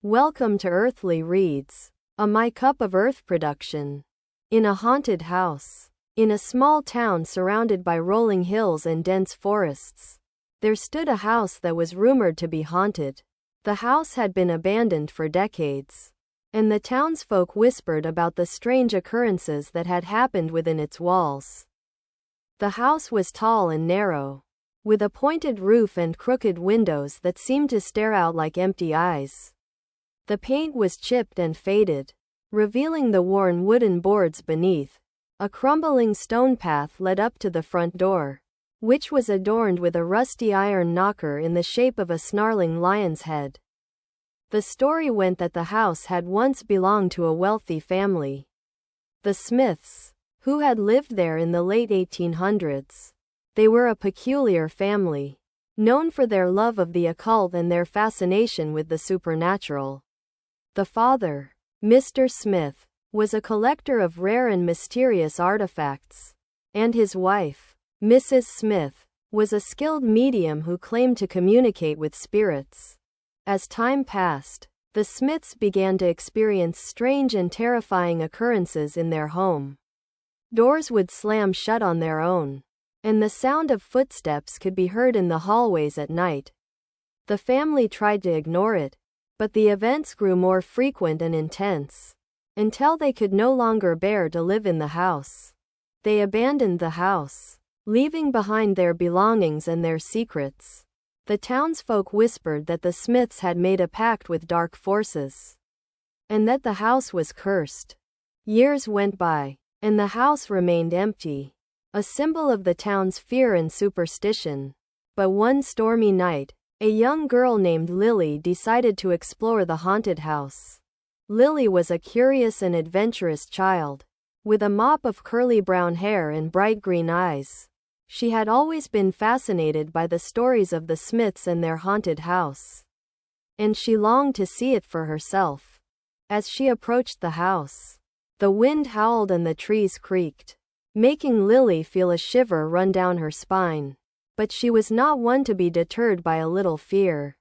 Welcome to Earthly Reads, a My Cup of Earth production. In a haunted house, in a small town surrounded by rolling hills and dense forests, there stood a house that was rumored to be haunted. The house had been abandoned for decades, and the townsfolk whispered about the strange occurrences that had happened within its walls. The house was tall and narrow, with a pointed roof and crooked windows that seemed to stare out like empty eyes. The paint was chipped and faded, revealing the worn wooden boards beneath. A crumbling stone path led up to the front door, which was adorned with a rusty iron knocker in the shape of a snarling lion's head. The story went that the house had once belonged to a wealthy family, the Smiths, who had lived there in the late 1800s. They were a peculiar family, known for their love of the occult and their fascination with the supernatural. The father, Mr. Smith, was a collector of rare and mysterious artifacts, and his wife, Mrs. Smith, was a skilled medium who claimed to communicate with spirits. As time passed, the Smiths began to experience strange and terrifying occurrences in their home. Doors would slam shut on their own, and the sound of footsteps could be heard in the hallways at night. The family tried to ignore it, but the events grew more frequent and intense, until they could no longer bear to live in the house. They abandoned the house, leaving behind their belongings and their secrets. The townsfolk whispered that the Smiths had made a pact with dark forces, and that the house was cursed. Years went by, and the house remained empty, a symbol of the town's fear and superstition. But one stormy night, a young girl named Lily decided to explore the haunted house. Lily was a curious and adventurous child, with a mop of curly brown hair and bright green eyes. She had always been fascinated by the stories of the Smiths and their haunted house, and she longed to see it for herself. As she approached the house, the wind howled and the trees creaked, making Lily feel a shiver run down her spine. But she was not one to be deterred by a little fear.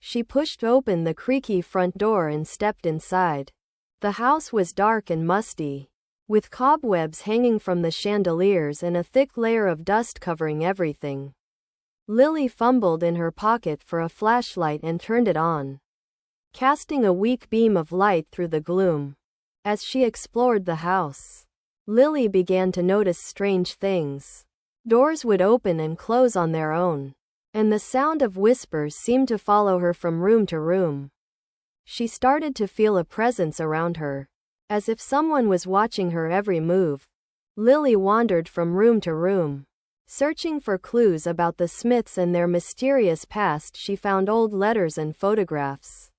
She pushed open the creaky front door and stepped inside. The house was dark and musty, with cobwebs hanging from the chandeliers and a thick layer of dust covering everything. Lily fumbled in her pocket for a flashlight and turned it on, casting a weak beam of light through the gloom. As she explored the house, Lily began to notice strange things. Doors would open and close on their own, and the sound of whispers seemed to follow her from room to room. She started to feel a presence around her, as if someone was watching her every move. Lily wandered from room to room, searching for clues about the Smiths and their mysterious past. She found old letters and photographs,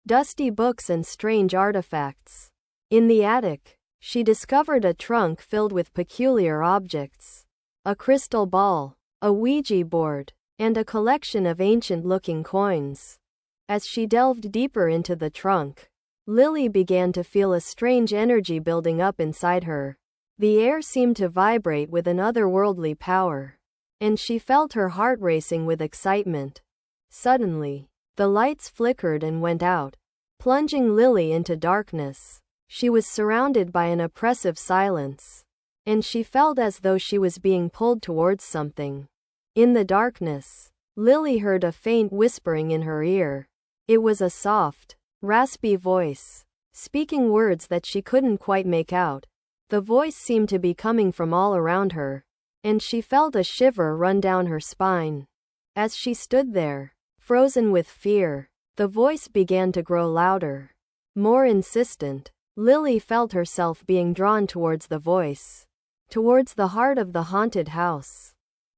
dusty books and strange artifacts. In the attic, she discovered a trunk filled with peculiar objects. A crystal ball, a Ouija board, and a collection of ancient-looking coins. As she delved deeper into the trunk, Lily began to feel a strange energy building up inside her. The air seemed to vibrate with an otherworldly power, and she felt her heart racing with excitement. Suddenly, the lights flickered and went out, plunging Lily into darkness. She was surrounded by an oppressive silence, and she felt as though she was being pulled towards something. In the darkness, Lily heard a faint whispering in her ear. It was a soft, raspy voice, speaking words that she couldn't quite make out. The voice seemed to be coming from all around her, and she felt a shiver run down her spine. As she stood there, frozen with fear, the voice began to grow louder, more insistent. Lily felt herself being drawn towards the voice, towards the heart of the haunted house.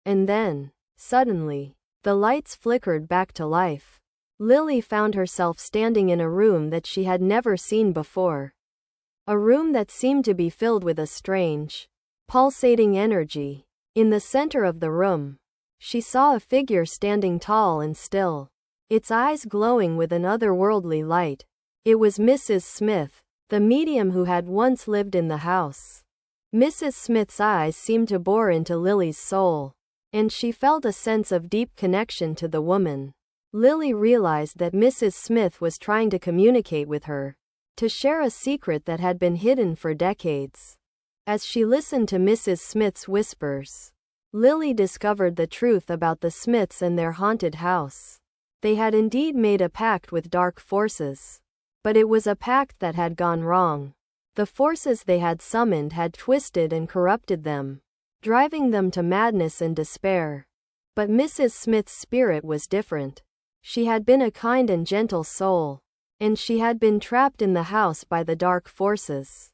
And then, suddenly, the lights flickered back to life. Lily found herself standing in a room that she had never seen before. A room that seemed to be filled with a strange, pulsating energy. In the center of the room, she saw a figure standing tall and still, its eyes glowing with an otherworldly light. It was Mrs. Smith, the medium who had once lived in the house. Mrs. Smith's eyes seemed to bore into Lily's soul, and she felt a sense of deep connection to the woman. Lily realized that Mrs. Smith was trying to communicate with her, to share a secret that had been hidden for decades. As she listened to Mrs. Smith's whispers, Lily discovered the truth about the Smiths and their haunted house. They had indeed made a pact with dark forces. But it was a pact that had gone wrong. The forces they had summoned had twisted and corrupted them, driving them to madness and despair. But Mrs. Smith's spirit was different. She had been a kind and gentle soul, and she had been trapped in the house by the dark forces.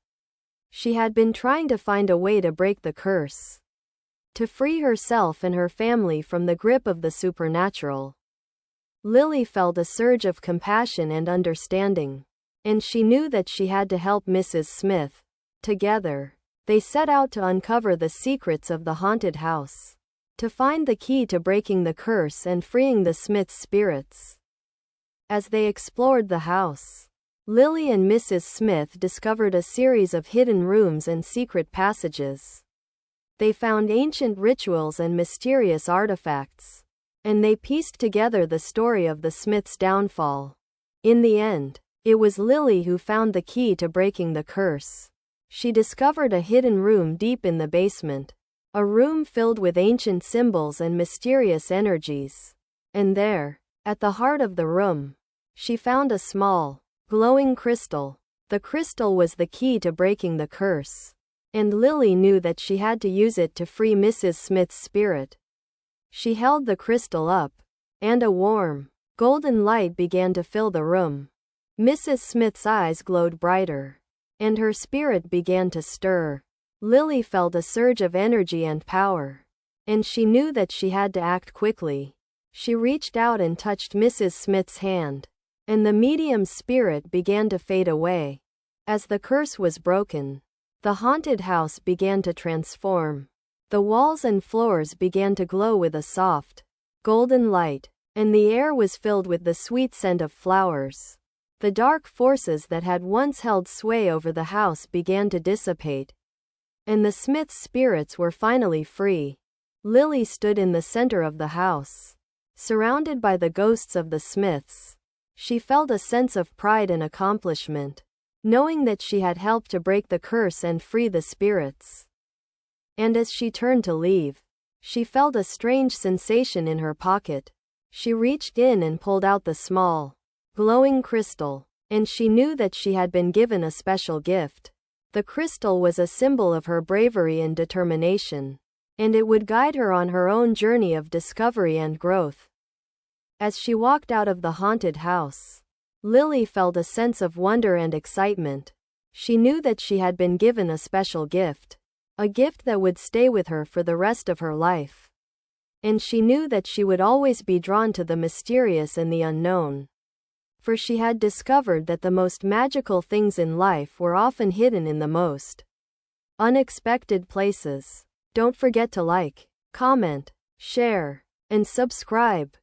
She had been trying to find a way to break the curse, to free herself and her family from the grip of the supernatural. Lily felt a surge of compassion and understanding, and she knew that she had to help Mrs. Smith. Together, they set out to uncover the secrets of the haunted house, to find the key to breaking the curse and freeing the Smith's spirits. As they explored the house, Lily and Mrs. Smith discovered a series of hidden rooms and secret passages. They found ancient rituals and mysterious artifacts, and they pieced together the story of the Smiths' downfall. In the end, it was Lily who found the key to breaking the curse. She discovered a hidden room deep in the basement, a room filled with ancient symbols and mysterious energies. And there, at the heart of the room, she found a small, glowing crystal. The crystal was the key to breaking the curse, and Lily knew that she had to use it to free Mrs. Smith's spirit. She held the crystal up, and a warm, golden light began to fill the room. Mrs. Smith's eyes glowed brighter, and her spirit began to stir. Lily felt a surge of energy and power, and she knew that she had to act quickly. She reached out and touched Mrs. Smith's hand, and the medium's spirit began to fade away. As the curse was broken, the haunted house began to transform. The walls and floors began to glow with a soft, golden light, and the air was filled with the sweet scent of flowers. The dark forces that had once held sway over the house began to dissipate, and the Smiths' spirits were finally free. Lily stood in the center of the house, surrounded by the ghosts of the Smiths. She felt a sense of pride and accomplishment, knowing that she had helped to break the curse and free the spirits. And as she turned to leave, she felt a strange sensation in her pocket. She reached in and pulled out the small, glowing crystal, and she knew that she had been given a special gift. The crystal was a symbol of her bravery and determination, and it would guide her on her own journey of discovery and growth. As she walked out of the haunted house, Lily felt a sense of wonder and excitement. She knew that she had been given a special gift, a gift that would stay with her for the rest of her life. And she knew that she would always be drawn to the mysterious and the unknown. For she had discovered that the most magical things in life were often hidden in the most unexpected places. Don't forget to like, comment, share, and subscribe.